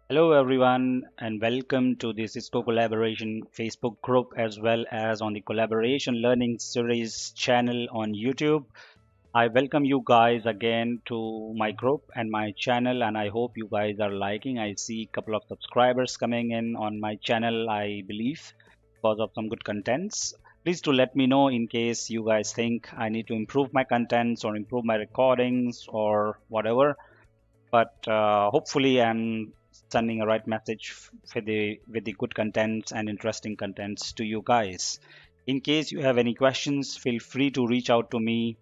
Hello everyone and welcome to the Cisco Collaboration Facebook group as well as on the Collaboration Learning Series channel on YouTube. I welcome you guys again to my group and my channel and I hope you guys are liking. I see a couple of subscribers coming in on my channel, I believe, because of some good contents. Please do let me know in case you guys think I need to improve my contents or improve my recordings or whatever, but hopefully I'm sending a right message with the good contents and interesting contents to you guys. In case you have any questions, feel free to reach out to me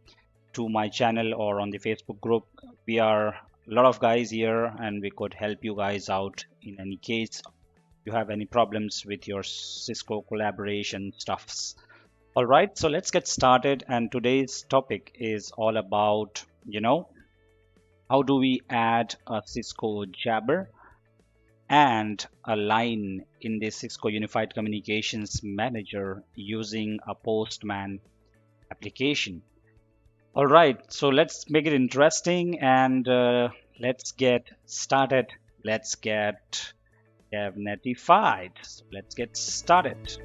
to my channel or on the Facebook group. We are a lot of guys here and we could help you guys out in any case you have any problems with your Cisco collaboration stuffs. All right, so let's get started, and today's topic is all about, how do we add a Cisco Jabber and a line in the Cisco Unified Communications Manager using a Postman application. All right, so let's make it interesting and let's get started. Let's get Devnetified. So let's get started.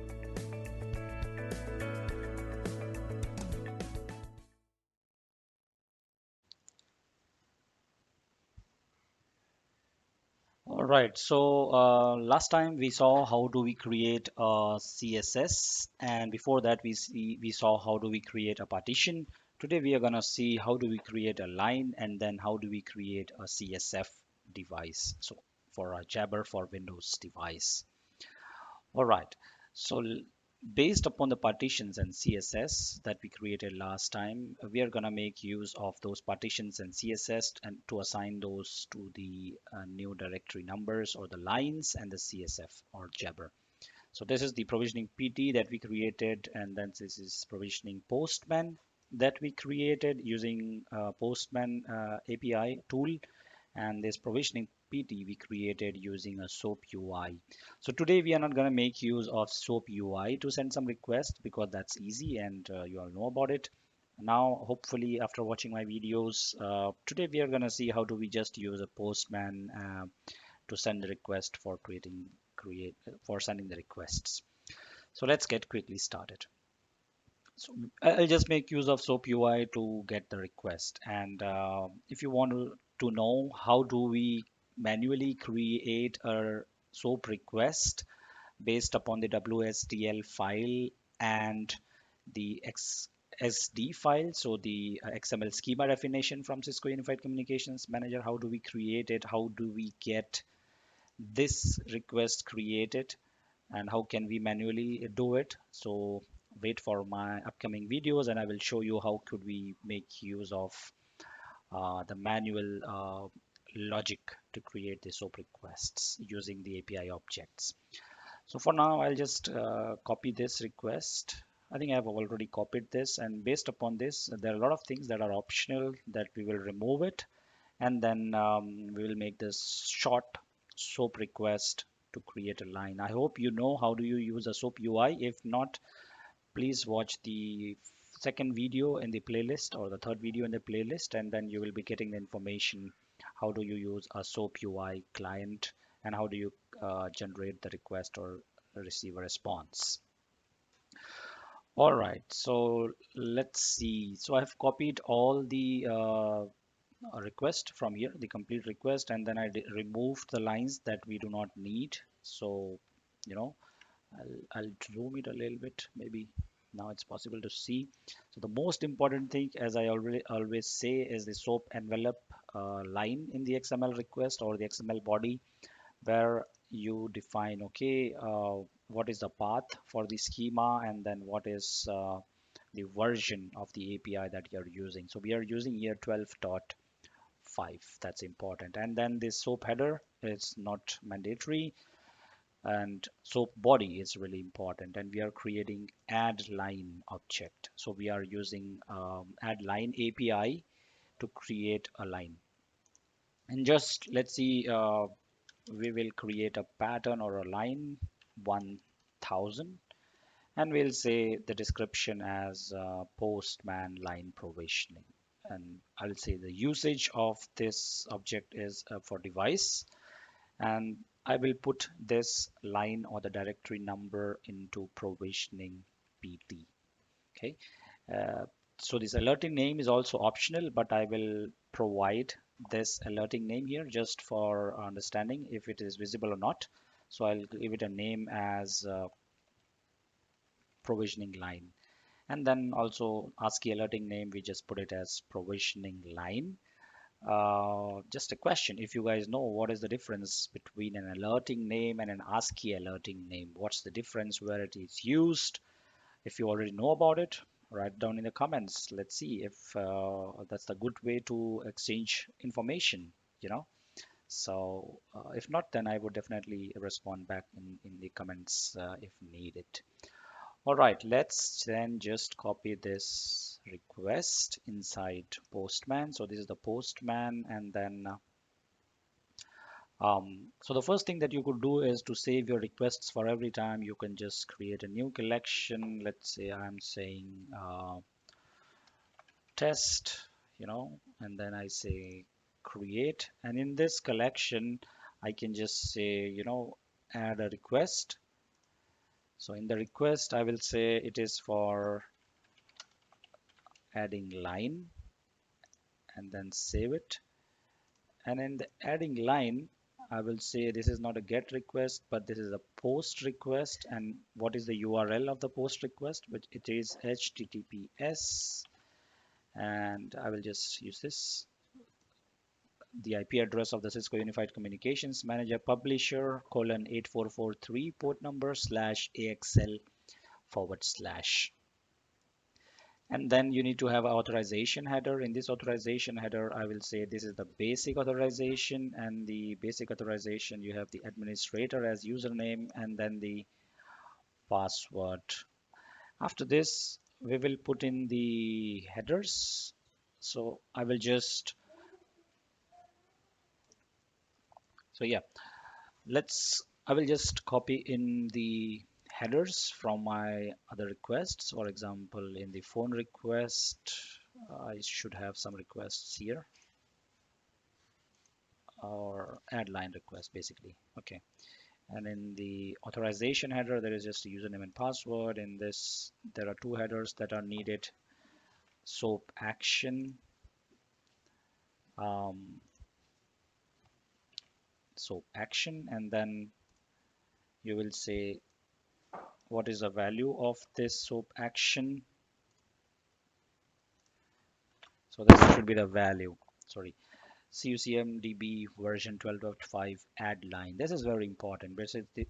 All right, so last time we saw how do we create a CSS, and before that we saw how do we create a partition. Today we are gonna see how do we create a line, and then how do we create a CSF device. So for a Jabber for Windows device. All right. So based upon the partitions and CSS that we created last time, we are going to make use of those partitions and CSS and to assign those to the new directory numbers or the lines and the CSF or Jabber. So this is the provisioning PT that we created, and then this is provisioning Postman that we created using Postman API tool, and this provisioning PT we created using a SOAP UI. So today we are not going to make use of SOAP UI to send some requests because that's easy and you all know about it. Now, hopefully, after watching my videos, today we are going to see how do we just use a Postman to send the request for create for sending the requests. So let's get quickly started. So I'll just make use of SOAP UI to get the request. And if you want to know how do we manually create a SOAP request based upon the WSDL file and the XSD file, so the XML schema definition from Cisco Unified Communications Manager, how do we create it? How do we get this request created? And how can we manually do it? So wait for my upcoming videos and I will show you how could we make use of the manual logic to create the SOAP requests using the API objects. So for now, I'll just copy this request. I think I've already copied this, and based upon this, there are a lot of things that are optional that we will remove it, and then we will make this short SOAP request to create a line. I hope you know how do you use a SOAP UI. If not, please watch the second video in the playlist or the third video in the playlist, and then you will be getting the information how do you use a SOAP UI client and how do you generate the request or receive a response. All right, so let's see. So I've copied all the request from here, the complete request, and then I removed the lines that we do not need. So, you know, I'll zoom it a little bit. Maybe now it's possible to see. So the most important thing, as I already always say, is the SOAP envelope line in the XML request or the XML body, where you define, okay, what is the path for the schema, and then what is the version of the API that you're using. So we are using here 12.5. That's important. And then this SOAP header is not mandatory, and SOAP body is really important, and we are creating add line object. So we are using add line API to create a line. And just let's see, we will create a pattern or a line 1000, and we'll say the description as postman line provisioning, and I'll say the usage of this object is for device, and I will put this line or the directory number into provisioning PT. Okay, uh, so this alerting name is also optional, but I will provide this alerting name here just for understanding if it is visible or not. So I'll give it a name as provisioning line. And then also ASCII alerting name, we just put it as provisioning line. Just a question, if you guys know what is the difference between an alerting name and an ASCII alerting name, what's the difference, where it is used? If you already know about it, write down in the comments. Let's see if that's the good way to exchange information, you know. So if not, then I would definitely respond back in the comments if needed. All right, let's then just copy this request inside Postman. So this is the Postman, and then so the first thing that you could do is to save your requests for every time. You can just create a new collection. Let's say I'm saying test, and then I say create. And in this collection, I can just say, add a request. So in the request, I will say it is for adding line, and then save it. And in the adding line, I will say this is not a get request, but this is a post request. And what is the URL of the post request? Which it is HTTPS. And I will just use this. The IP address of the Cisco Unified Communications Manager publisher :8443 port number /AXL /. And then you need to have an authorization header. In this authorization header, I will say this is the basic authorization, and the basic authorization, you have the administrator as username and then the password. After this, we will put in the headers. So I will just, so yeah, I will just copy in the headers from my other requests. For example, in the phone request, I should have some requests here, or add line request basically. Okay, and in the authorization header, there is just a username and password. In this, there are two headers that are needed: SOAP action, um, SOAP action, and then you will say what is the value of this SOAP action. So this should be the value. Sorry, CUCM DB version 12.5 add line. This is very important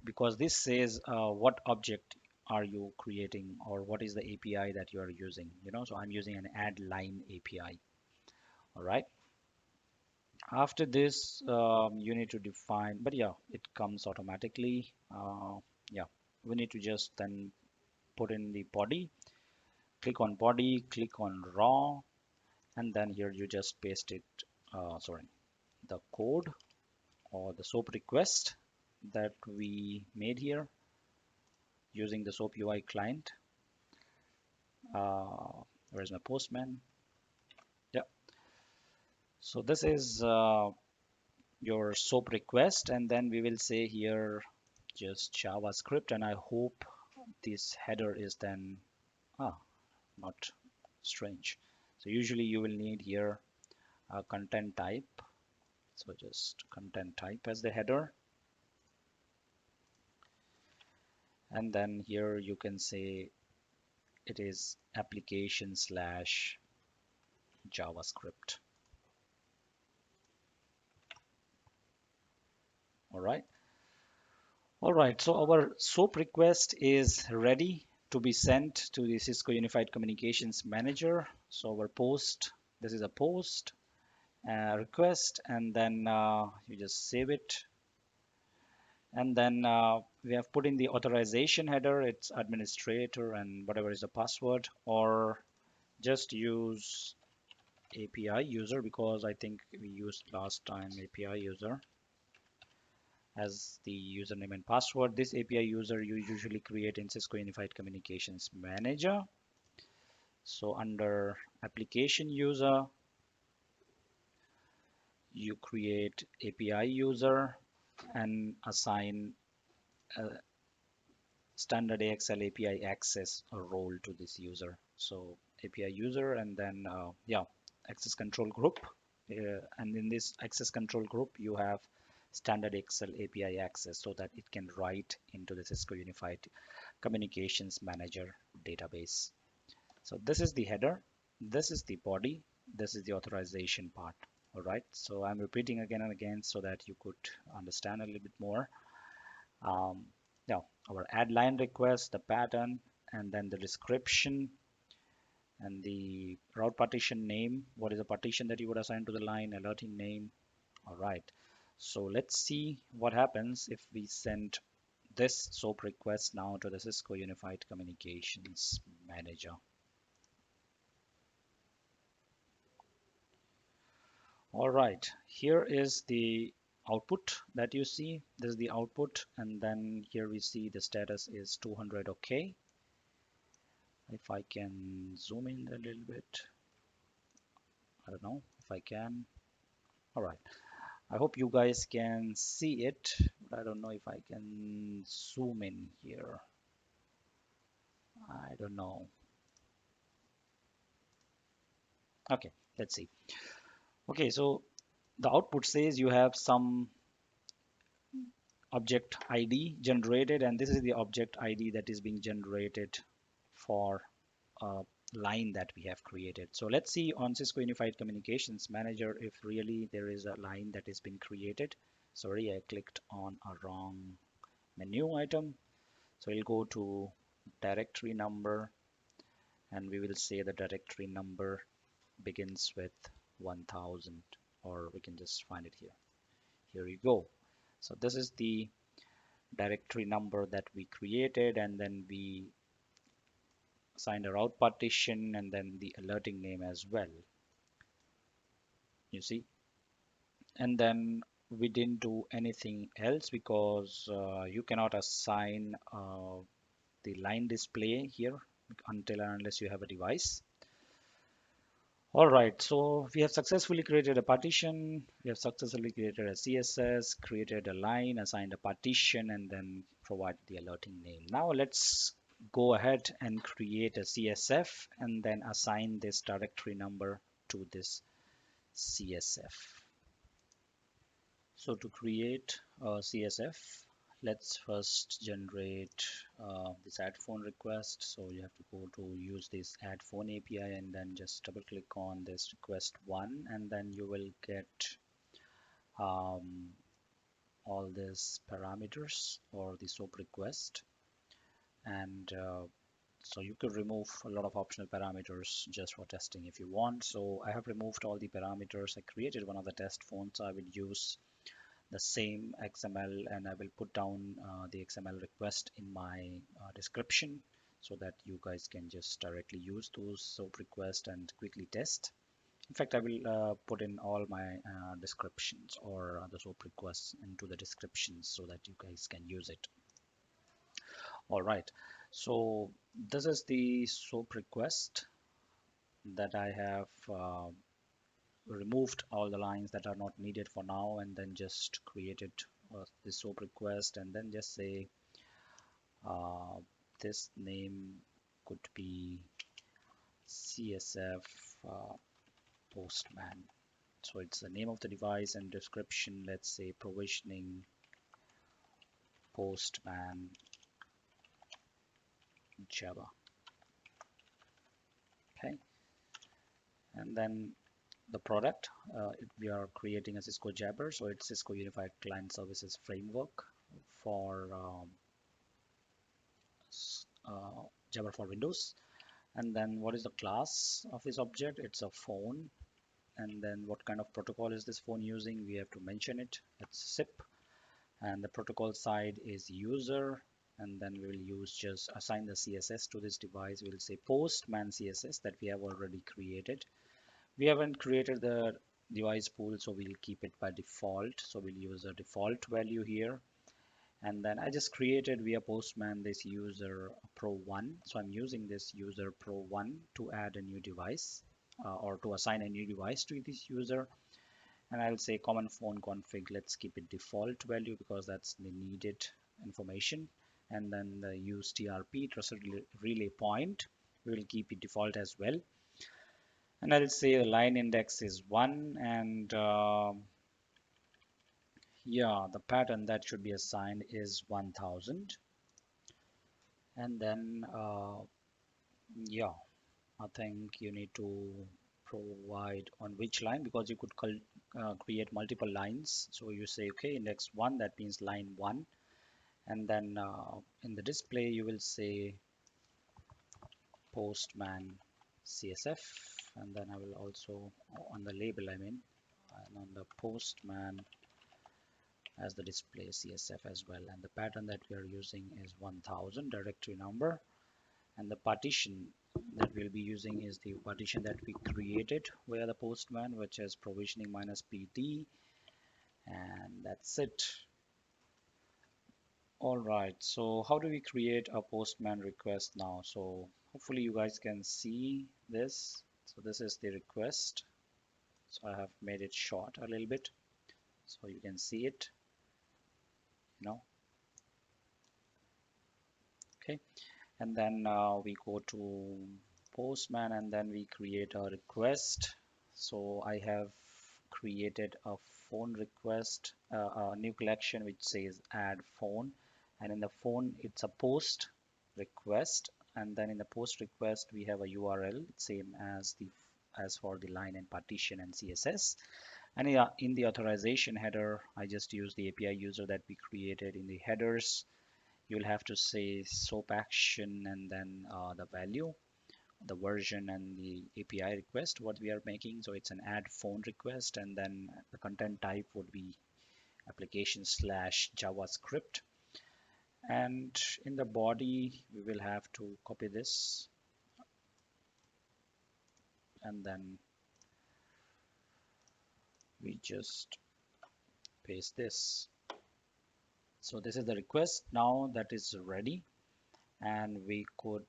because this says what object are you creating, or what is the API that you are using. So I'm using an add line API. All right. After this, you need to define, but yeah, it comes automatically. Yeah, we need to just then put in the body. Click on body, click on raw, and then here you just paste it. Sorry, the code or the SOAP request that we made here using the SOAP UI client. Where's my Postman? Yeah. So this is your SOAP request, and then we will say here just JavaScript, and I hope this header is then not strange. So usually you will need here a content type. So just content type as the header. And then here you can say it is application / JavaScript. All right. All right. So our SOAP request is ready to be sent to the Cisco Unified Communications Manager. So our post, this is a post request, and then you just save it. And then we have put in the authorization header. It's administrator and whatever is the password, or just use API user, because I think we used last time API user as the username and password. This API user you usually create in Cisco Unified Communications Manager. So under application user, you create API user, and assign a standard AXL API access a role to this user. So API user, and then yeah, access control group. And in this access control group, you have standard Excel API access so that it can write into the Cisco Unified Communications Manager database. So this is the header, this is the body, this is the authorization part. All right, so I'm repeating again and again so that you could understand a little bit more. Now, our add line request, the pattern, and then the description and the route partition name. What is the partition that you would assign to the line, alerting name? All right. So let's see what happens if we send this SOAP request now to the Cisco Unified Communications Manager. All right, here is the output that you see. This is the output, and then here we see the status is 200 OK. If I can zoom in a little bit, I don't know if I can. All right, I hope you guys can see it, but I don't know if I can zoom in here. I don't know. Okay, let's see. Okay, so the output says you have some object ID generated, and this is the object ID that is being generated for a line that we have created. So let's see on Cisco Unified Communications Manager if really there is a line that has been created. Sorry, I clicked on a wrong menu item. So we'll go to directory number, and we will say the directory number begins with 1000, or we can just find it here. Here you go. So this is the directory number that we created, and then we assigned a route partition and then the alerting name as well, you see. And then we didn't do anything else because you cannot assign the line display here until and unless you have a device. All right, so we have successfully created a partition, we have successfully created a CSS, created a line, assigned a partition, and then provided the alerting name. Now let's go ahead and create a CSF and then assign this directory number to this CSF. So to create a CSF, let's first generate this add phone request. So you have to go to use this add phone API and then just double click on this request one, and then you will get all these parameters or the SOAP request. And so you could remove a lot of optional parameters just for testing if you want. So I have removed all the parameters. I created one of the test phones. So I will use the same XML, and I will put down the XML request in my description so that you guys can just directly use those SOAP requests and quickly test. In fact, I will put in all my descriptions or the SOAP requests into the descriptions so that you guys can use it. All right, so this is the SOAP request that I have removed all the lines that are not needed for now, and then just created the SOAP request, and then just say uh, this name could be CSF Postman. So it's the name of the device, and description, let's say provisioning Postman Java. Okay, and then the product, we are creating a Cisco Jabber, so it's Cisco Unified Client Services Framework for Jabber for Windows. And then what is the class of this object? It's a phone. And then what kind of protocol is this phone using? We have to mention it. It's SIP, and the protocol side is user, and then we will use just assign the CSS to this device. We'll say postman CSS that we have already created. We haven't created the device pool, so we'll keep it by default. So we'll use a default value here. And then I just created via Postman this user pro1. So I'm using this user pro1 to add a new device or to assign a new device to this user. and I'll say common phone config. Let's keep it default value because that's the needed information. And then the use TRP, trusted relay point, we will keep it default as well. And I'll say the line index is 1, and yeah, the pattern that should be assigned is 1000. And then yeah, I think you need to provide on which line, because you could create multiple lines. So you say, okay, index 1, that means line 1. And then in the display, you will say postman CSF. And then I will also, on the label, I mean, and on the postman as the display CSF as well. And the pattern that we are using is 1000 directory number. And the partition that we'll be using is the partition that we created via the postman, which is provisioning minus PD, and that's it. All right, so how do we create a postman request now? So hopefully you guys can see this. So this is the request. So I have made it short a little bit so you can see it, okay. And then we go to postman and then we create a request. So I have created a phone request, a new collection which says add phone, and in the phone it's a post request, and then in the post request we have a URL same as for the line and partition and CSS. And in the authorization header, I just use the API user that we created. In the headers, you'll have to say SOAP action and then the value, the version, and the API request what we are making. So it's an add phone request, and then the content type would be application / JavaScript. And in the body, we will have to copy this and then we just paste this. So this is the request now that is ready, and we could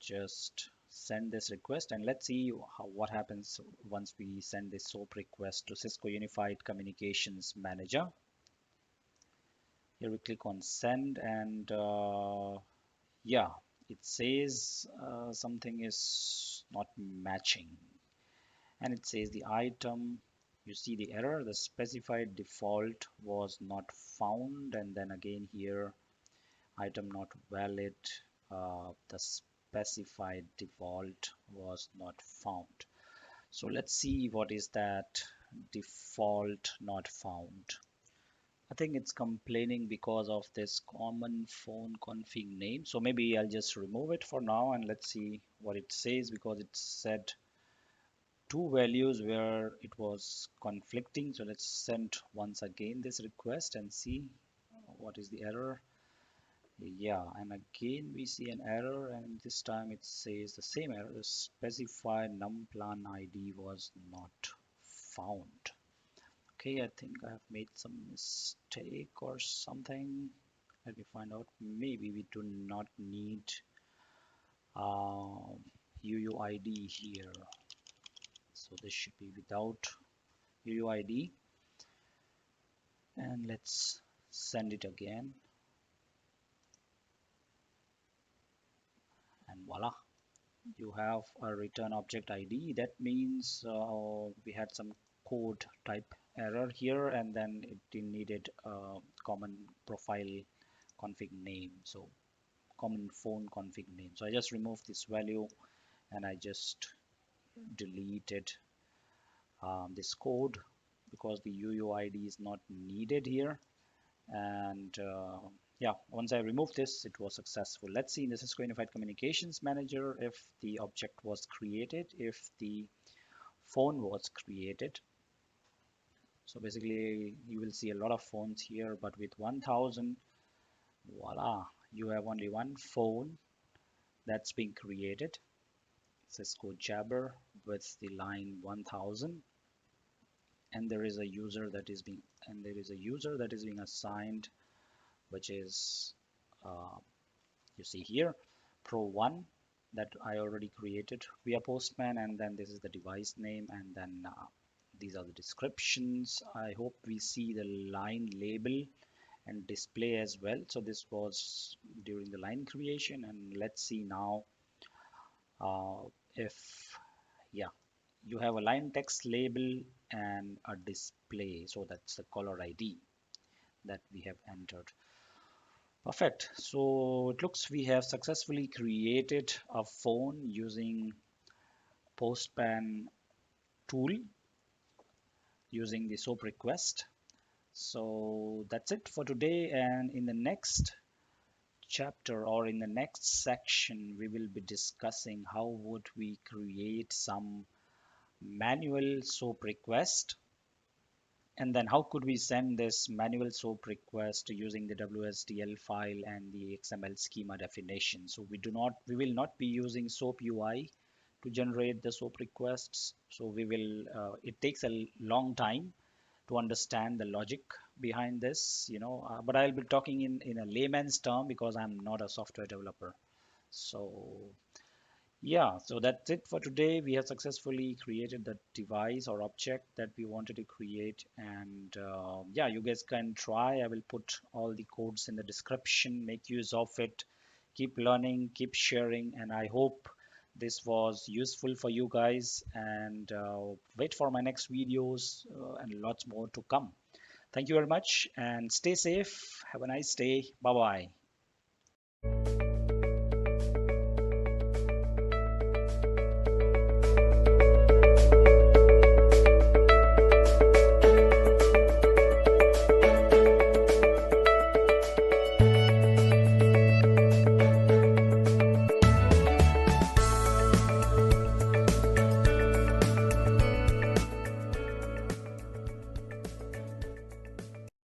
just send this request, and let's see what happens once we send this SOAP request to Cisco Unified Communications Manager. Here we click on send, and yeah, it says something is not matching, and it says the item, you see the error, the specified default was not found, and then again here item not valid, the specified default was not found. So let's see what is that default not found. I think it's complaining because of this common phone config name. So maybe I'll just remove it for now and let's see what it says, because it said two values where it was conflicting. So let's send once again this request and see what is the error. Yeah, and again we see an error, and this time it says the same error, the specified numplan ID was not found. Okay, I think I have made some mistake or something. Let me find out. Maybe we do not need UUID here, so this should be without UUID, and let's send it again, and voila, you have a return object ID. That means we had some code type error here, and then it needed a common profile config name, so common phone config name. So I just removed this value and I just deleted this code because the UUID is not needed here. And yeah, once I remove this, it was successful. Let's see in the Cisco Unified Communications Manager if the object was created, if the phone was created. So basically you will see a lot of phones here, but with 1000, voila, you have only one phone that's being created, Cisco Jabber, with the line 1000, and there is a user that is being assigned, which is you see here pro1 that I already created via postman, and then this is the device name, and then these are the descriptions. I hope we see the line label and display as well. So this was during the line creation, and let's see now uh, if, yeah, you have a line text label and a display. So that's the caller ID that we have entered. Perfect. So it looks we have successfully created a phone using Postman tool using the SOAP request. So that's it for today, and in the next chapter or in the next section we will be discussing how would we create some manual SOAP request, and then how could we send this manual SOAP request using the WSDL file and the XML schema definition. So we will not be using SOAP UI to generate the SOAP requests. So it takes a long time to understand the logic behind this, but I'll be talking in a layman's term because I'm not a software developer. So yeah, so that's it for today. We have successfully created the device or object that we wanted to create. And yeah, you guys can try. I will put all the codes in the description. Make use of it. Keep learning, keep sharing. And I hope this was useful for you guys. And wait for my next videos and lots more to come. Thank you very much and stay safe. Have a nice day. Bye bye.